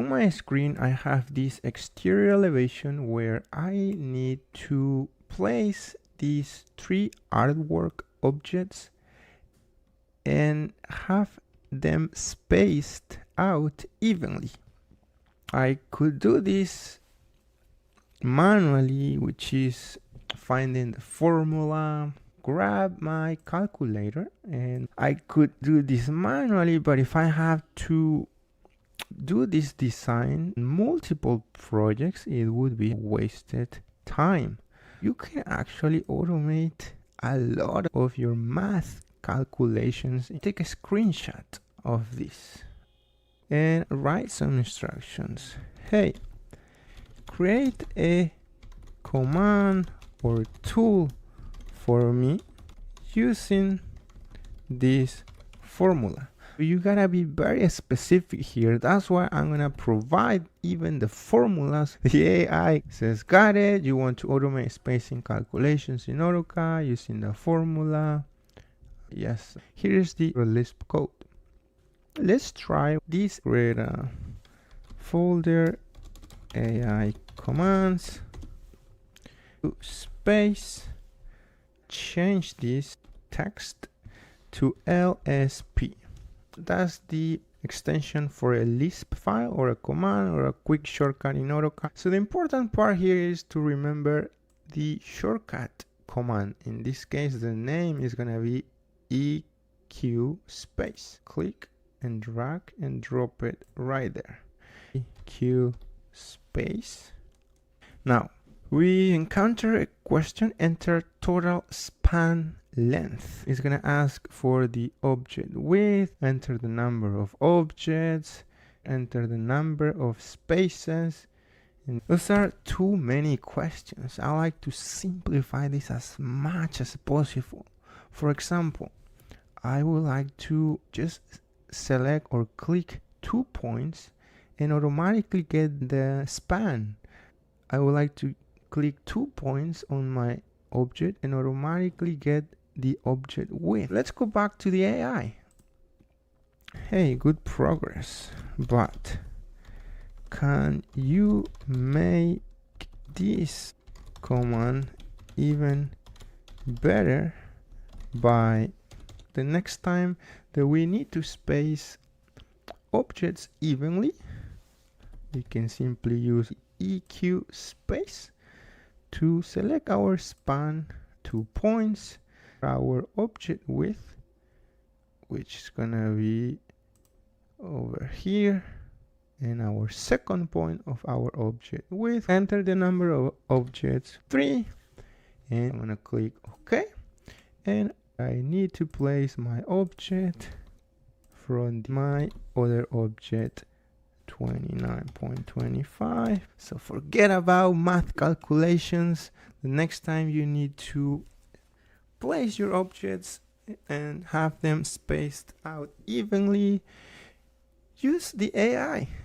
On my screen, I have this exterior elevation where I need to place these 3 artwork objects and have them spaced out evenly. I could do this manually, which is finding the formula, grab my calculator, and I could do this manually. But if I have to do this design in multiple projects, it would be wasted time. You can actually automate a lot of your math calculations. Take a screenshot of this and write some instructions. Hey, create a command or tool for me using this formula. You gotta be very specific here. That's why I'm gonna provide even the formulas. The AI says, got it. You want to automate spacing calculations in AutoCAD using the formula. Yes, here's the Lisp code. Let's try this. Create a folder, AI commands, space, change this text to LSP. That's the extension for a Lisp file or a command or a quick shortcut in AutoCAD. So the important part here is to remember the shortcut command. In this case, the name is going to be EQ space. Click and drag and drop it right there. EQ space. Now, we encounter a question, enter total span length. It's going to ask for the object width, enter the number of objects, enter the number of spaces. And those are too many questions. I like to simplify this as much as possible. For example, I would like to just select or click 2 points and automatically get the span. I would like to click 2 points on my object and automatically get the object width. Let's go back to the AI. Hey, good progress, but can you make this command even better by the next time that we need to space objects evenly? We can simply use EQ space to select our span, 2 points, our object width, which is gonna be over here, and our second point of our object width. Enter the number of objects, 3, and I'm gonna click OK. And I need to place my object from my other object 29.25. So forget about math calculations. The next time you need to place your objects and have them spaced out evenly, use the AI.